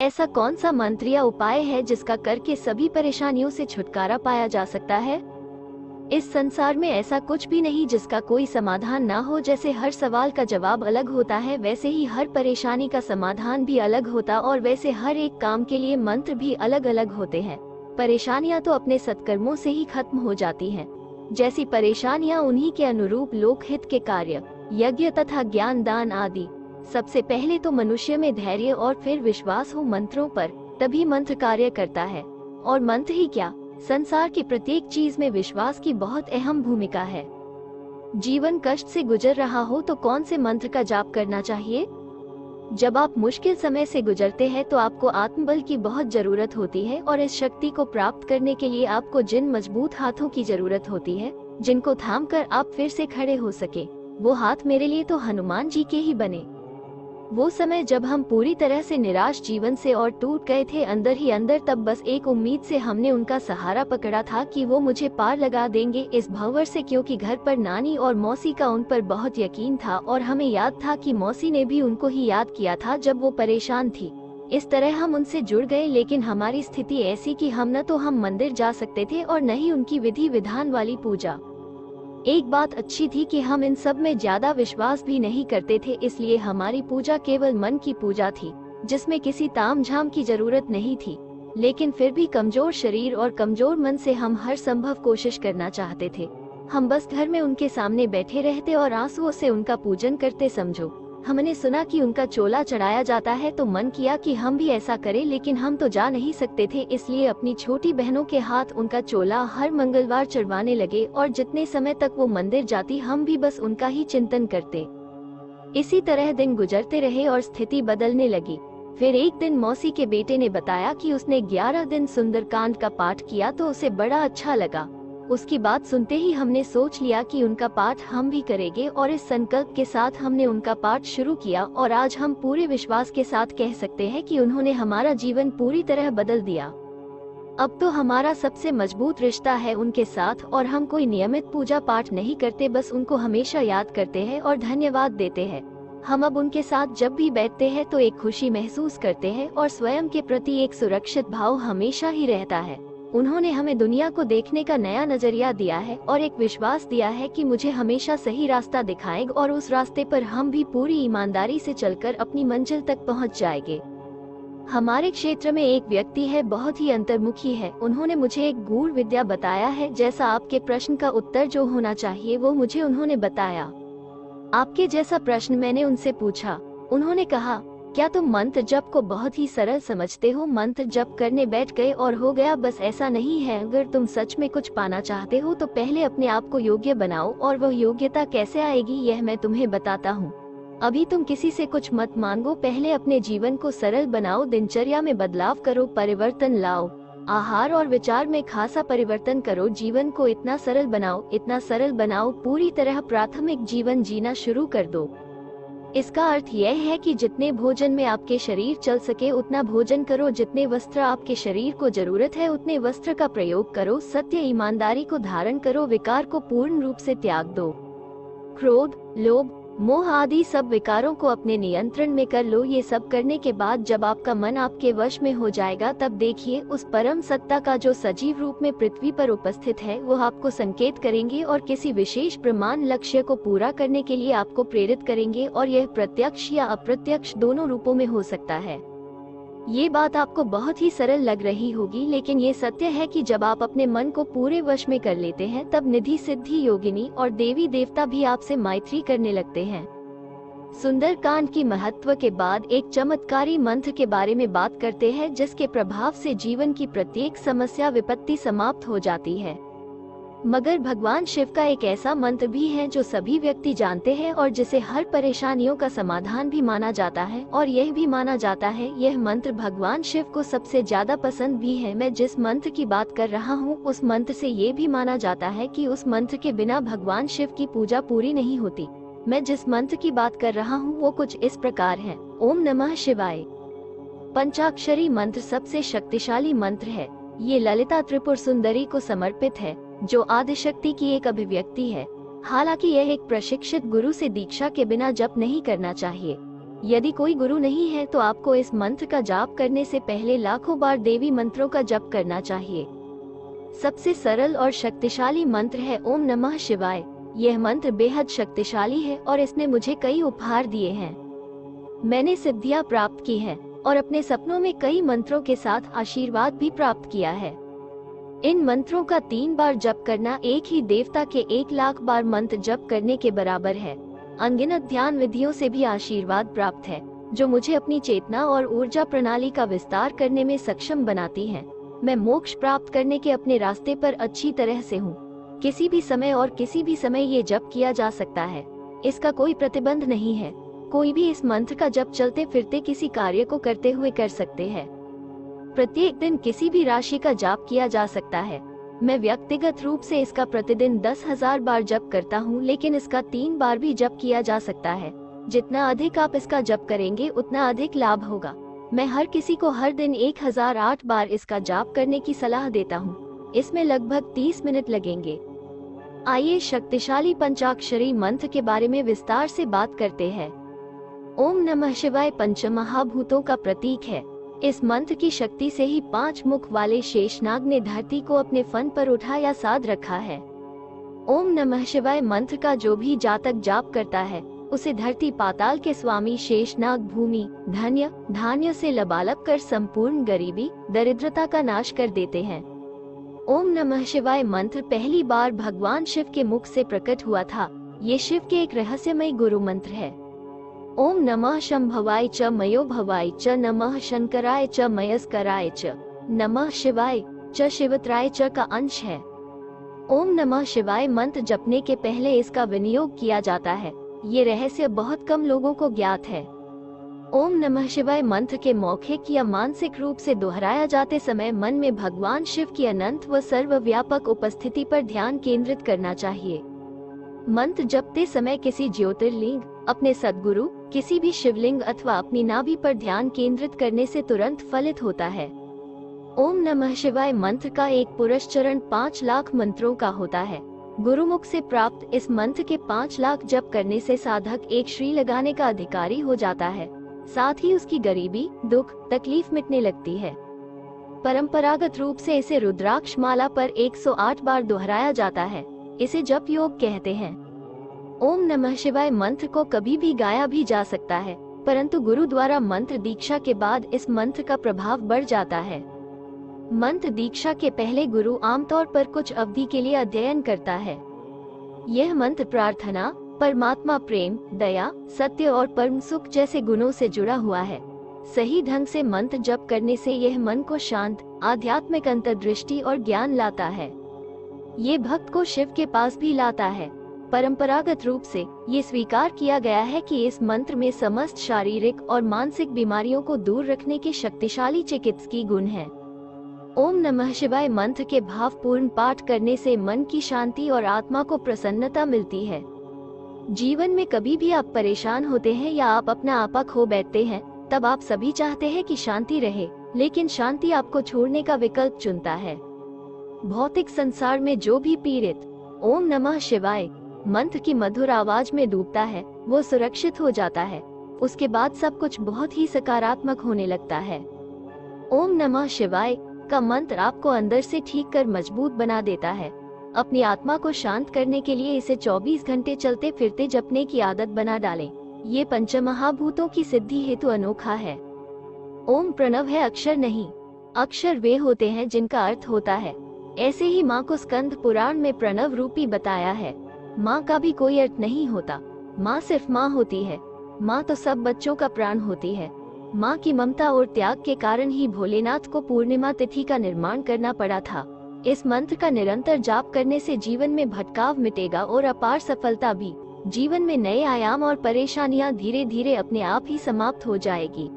ऐसा कौन सा मंत्र या उपाय है जिसका करके सभी परेशानियों से छुटकारा पाया जा सकता है? इस संसार में ऐसा कुछ भी नहीं जिसका कोई समाधान ना हो। जैसे हर सवाल का जवाब अलग होता है, वैसे ही हर परेशानी का समाधान भी अलग होता, और वैसे हर एक काम के लिए मंत्र भी अलग अलग होते हैं। परेशानियां तो अपने सत्कर्मों से ही खत्म हो जाती हैं। जैसी परेशानियां उन्हीं के अनुरूप लोकहित के कार्य, यज्ञ तथा ज्ञान दान आदि। सबसे पहले तो मनुष्य में धैर्य और फिर विश्वास हो मंत्रों पर, तभी मंत्र कार्य करता है। और मंत्र ही क्या, संसार की प्रत्येक चीज में विश्वास की बहुत अहम भूमिका है। जीवन कष्ट से गुजर रहा हो तो कौन से मंत्र का जाप करना चाहिए? जब आप मुश्किल समय से गुजरते हैं तो आपको आत्मबल की बहुत जरूरत होती है, और इस शक्ति को प्राप्त करने के लिए आपको जिन मजबूत हाथों की जरूरत होती है, जिनको थामकर आप फिर से खड़े हो सके, वो हाथ मेरे लिए तो हनुमान जी के ही बने। वो समय जब हम पूरी तरह से निराश जीवन से और टूट गए थे अंदर ही अंदर, तब बस एक उम्मीद से हमने उनका सहारा पकड़ा था कि वो मुझे पार लगा देंगे इस भंवर से, क्योंकि घर पर नानी और मौसी का उन पर बहुत यकीन था, और हमें याद था कि मौसी ने भी उनको ही याद किया था जब वो परेशान थी। इस तरह हम उनसे जुड़ गए, लेकिन हमारी स्थिति ऐसी कि न तो हम मंदिर जा सकते थे और न ही उनकी विधि विधान वाली पूजा। एक बात अच्छी थी कि हम इन सब में ज्यादा विश्वास भी नहीं करते थे, इसलिए हमारी पूजा केवल मन की पूजा थी, जिसमें किसी तामझाम की जरूरत नहीं थी। लेकिन फिर भी कमजोर शरीर और कमजोर मन से हम हर संभव कोशिश करना चाहते थे। हम बस घर में उनके सामने बैठे रहते और आंसुओं से उनका पूजन करते। समझो, हमने सुना कि उनका चोला चढ़ाया जाता है तो मन किया कि हम भी ऐसा करें, लेकिन हम तो जा नहीं सकते थे, इसलिए अपनी छोटी बहनों के हाथ उनका चोला हर मंगलवार चढ़वाने लगे, और जितने समय तक वो मंदिर जाती हम भी बस उनका ही चिंतन करते। इसी तरह दिन गुजरते रहे और स्थिति बदलने लगी। फिर एक दिन मौसी के बेटे ने बताया कि उसने 11 दिन सुंदरकांड का पाठ किया तो उसे बड़ा अच्छा लगा। उसकी बात सुनते ही हमने सोच लिया कि उनका पाठ हम भी करेंगे, और इस संकल्प के साथ हमने उनका पाठ शुरू किया, और आज हम पूरे विश्वास के साथ कह सकते हैं कि उन्होंने हमारा जीवन पूरी तरह बदल दिया। अब तो हमारा सबसे मजबूत रिश्ता है उनके साथ, और हम कोई नियमित पूजा पाठ नहीं करते, बस उनको हमेशा याद करते हैं और धन्यवाद देते हैं। हम अब उनके साथ जब भी बैठते हैं तो एक खुशी महसूस करते हैं, और स्वयं के प्रति एक सुरक्षित भाव हमेशा ही रहता है। उन्होंने हमें दुनिया को देखने का नया नजरिया दिया है, और एक विश्वास दिया है कि मुझे हमेशा सही रास्ता दिखाएंगे, और उस रास्ते पर हम भी पूरी ईमानदारी से चलकर अपनी मंजिल तक पहुंच जाएंगे। हमारे क्षेत्र में एक व्यक्ति है, बहुत ही अंतर्मुखी है। उन्होंने मुझे एक गूढ़ विद्या बताया है। जैसा आपके प्रश्न का उत्तर जो होना चाहिए वो मुझे उन्होंने बताया। आपके जैसा प्रश्न मैंने उनसे पूछा। उन्होंने कहा, क्या तुम मंत्र जप को बहुत ही सरल समझते हो? मंत्र जप करने बैठ गए और हो गया, बस ऐसा नहीं है। अगर तुम सच में कुछ पाना चाहते हो तो पहले अपने आप को योग्य बनाओ, और वह योग्यता कैसे आएगी यह मैं तुम्हें बताता हूँ। अभी तुम किसी से कुछ मत मांगो, पहले अपने जीवन को सरल बनाओ, दिनचर्या में बदलाव करो, परिवर्तन लाओ, आहार और विचार में खासा परिवर्तन करो, जीवन को इतना सरल बनाओ, इतना सरल बनाओ, पूरी तरह प्राथमिक जीवन जीना शुरू कर दो। इसका अर्थ यह है कि जितने भोजन में आपके शरीर चल सके उतना भोजन करो, जितने वस्त्र आपके शरीर को जरूरत है उतने वस्त्र का प्रयोग करो, सत्य ईमानदारी को धारण करो, विकार को पूर्ण रूप से त्याग दो। क्रोध, लोभ, मोह आदि सब विकारों को अपने नियंत्रण में कर लो। ये सब करने के बाद जब आपका मन आपके वश में हो जाएगा, तब देखिए उस परम सत्ता का जो सजीव रूप में पृथ्वी पर उपस्थित है वो आपको संकेत करेंगे और किसी विशेष प्रमाण लक्ष्य को पूरा करने के लिए आपको प्रेरित करेंगे, और यह प्रत्यक्ष या अप्रत्यक्ष दोनों रूपों में हो सकता है। ये बात आपको बहुत ही सरल लग रही होगी, लेकिन ये सत्य है कि जब आप अपने मन को पूरे वश में कर लेते हैं तब निधि सिद्धि योगिनी और देवी देवता भी आपसे मैत्री करने लगते हैं। सुंदरकांड की महत्व के बाद एक चमत्कारी मंत्र के बारे में बात करते हैं, जिसके प्रभाव से जीवन की प्रत्येक समस्या विपत्ति समाप्त हो जाती है। मगर भगवान शिव का एक ऐसा मंत्र भी है जो सभी व्यक्ति जानते हैं और जिसे हर परेशानियों का समाधान भी माना जाता है, और यह भी माना जाता है यह मंत्र भगवान शिव को सबसे ज्यादा पसंद भी है। मैं जिस मंत्र की बात कर रहा हूँ उस मंत्र से ये भी माना जाता है कि उस मंत्र के बिना भगवान शिव की पूजा पूरी नहीं होती। मैं जिस मंत्र की बात कर रहा हूँ वो कुछ इस प्रकार है। ओम नमः शिवाय। पंचाक्षरी मंत्र सबसे शक्तिशाली मंत्र है। ये ललिता त्रिपुर सुंदरी को समर्पित है, जो आदिशक्ति की एक अभिव्यक्ति है। हालांकि यह एक प्रशिक्षित गुरु से दीक्षा के बिना जप नहीं करना चाहिए। यदि कोई गुरु नहीं है तो आपको इस मंत्र का जाप करने से पहले लाखों बार देवी मंत्रों का जप करना चाहिए। सबसे सरल और शक्तिशाली मंत्र है ओम नमः शिवाय। यह मंत्र बेहद शक्तिशाली है और इसने मुझे कई उपहार दिए हैं। मैंने सिद्धियां प्राप्त की हैं और अपने सपनों में कई मंत्रों के साथ आशीर्वाद भी प्राप्त किया है। इन मंत्रों का 3 बार जप करना एक ही देवता के 1,00,000 बार मंत्र जप करने के बराबर है। अनगिनत ध्यान विधियों से भी आशीर्वाद प्राप्त है, जो मुझे अपनी चेतना और ऊर्जा प्रणाली का विस्तार करने में सक्षम बनाती हैं। मैं मोक्ष प्राप्त करने के अपने रास्ते पर अच्छी तरह से हूँ। किसी भी समय और किसी भी समय ये जप किया जा सकता है। इसका कोई प्रतिबंध नहीं है। कोई भी इस मंत्र का जप चलते फिरते किसी कार्य को करते हुए कर सकते हैं। प्रत्येक दिन किसी भी राशि का जाप किया जा सकता है। मैं व्यक्तिगत रूप से इसका प्रतिदिन 10,000 बार जप करता हूँ, लेकिन इसका 3 बार भी जप किया जा सकता है। जितना अधिक आप इसका जप करेंगे उतना अधिक लाभ होगा। मैं हर किसी को हर दिन 1008 बार इसका जाप करने की सलाह देता हूँ। इसमें लगभग 30 मिनट लगेंगे। आइए शक्तिशाली पंचाक्षरी मंत्र के बारे में विस्तार से बात करते हैं। ओम नमः शिवाय पंचमहाभूतों का प्रतीक है। इस मंत्र की शक्ति से ही 5 मुख वाले शेषनाग ने धरती को अपने फन पर उठा या साध रखा है। ओम नमः शिवाय मंत्र का जो भी जातक जाप करता है उसे धरती पाताल के स्वामी शेषनाग भूमि धन्य धान्य से लबालब कर संपूर्ण गरीबी दरिद्रता का नाश कर देते हैं। ओम नमः शिवाय मंत्र पहली बार भगवान शिव के मुख से प्रकट हुआ था। ये शिव के एक रहस्यमय गुरु मंत्र है। ओम नमः शंभवाय च मयो भवाय च नमः शंकराय च मयस्कराय च नमः शिवाय च शिवत्राय च का अंश है। ओम नमः शिवाय मंत्र जपने के पहले इसका विनियोग किया जाता है। ये रहस्य बहुत कम लोगों को ज्ञात है। ओम नमः शिवाय मंत्र के मौखिक या मानसिक रूप से दोहराया जाते समय मन में भगवान शिव की अनंत व सर्वव्यापक उपस्थिति पर ध्यान केंद्रित करना चाहिए। मंत्र जपते समय किसी ज्योतिर्लिंग, अपने सद्गुरु, किसी भी शिवलिंग अथवा अपनी नाभि पर ध्यान केंद्रित करने से तुरंत फलित होता है। ओम नमः शिवाय मंत्र का एक पुरस्चरण 5 लाख मंत्रों का होता है। गुरुमुख से प्राप्त इस मंत्र के 5 लाख जप करने से साधक एक श्री लगाने का अधिकारी हो जाता है। साथ ही उसकी गरीबी, दुख, तकलीफ मिटने लगती है। परंपरागत रूप से इसे रुद्राक्ष माला पर 108 बार दोहराया जाता है। इसे जप योग कहते हैं। ओम नमः शिवाय मंत्र को कभी भी गाया भी जा सकता है, परंतु गुरु द्वारा मंत्र दीक्षा के बाद इस मंत्र का प्रभाव बढ़ जाता है। मंत्र दीक्षा के पहले गुरु आमतौर पर कुछ अवधि के लिए अध्ययन करता है। यह मंत्र प्रार्थना, परमात्मा प्रेम, दया, सत्य और परम सुख जैसे गुणों से जुड़ा हुआ है। सही ढंग से मंत्र जप करने से यह मन को शांत, आध्यात्मिक अंतर्दृष्टि और ज्ञान लाता है। ये भक्त को शिव के पास भी लाता है। परंपरागत रूप से ये स्वीकार किया गया है कि इस मंत्र में समस्त शारीरिक और मानसिक बीमारियों को दूर रखने के शक्तिशाली चिकित्सकीय गुण हैं। ओम नमः शिवाय मंत्र के भावपूर्ण पाठ करने से मन की शांति और आत्मा को प्रसन्नता मिलती है। जीवन में कभी भी आप परेशान होते हैं या आप अपना आपा खो बैठते हैं, तब आप सभी चाहते हैं कि शांति रहे, लेकिन शांति आपको छोड़ने का विकल्प चुनता है। भौतिक संसार में जो भी पीड़ित ओम नमः शिवाय मंत्र की मधुर आवाज में डूबता है, वो सुरक्षित हो जाता है। उसके बाद सब कुछ बहुत ही सकारात्मक होने लगता है। ओम नमः शिवाय का मंत्र आपको अंदर से ठीक कर मजबूत बना देता है। अपनी आत्मा को शांत करने के लिए इसे 24 घंटे चलते फिरते जपने की आदत बना डालें। ये पंचमहाभूतों की सिद्धि हेतु अनोखा है। ओम प्रणव है, अक्षर नहीं। अक्षर वे होते हैं जिनका अर्थ होता है। ऐसे ही माँ को स्कंद पुराण में प्रणव रूपी बताया है। माँ का भी कोई अर्थ नहीं होता। माँ सिर्फ माँ होती है। माँ तो सब बच्चों का प्राण होती है। माँ की ममता और त्याग के कारण ही भोलेनाथ को पूर्णिमा तिथि का निर्माण करना पड़ा था। इस मंत्र का निरंतर जाप करने से जीवन में भटकाव मिटेगा और अपार सफलता भी। जीवन में नए आयाम और परेशानियाँ धीरे धीरे अपने आप ही समाप्त हो जाएगी।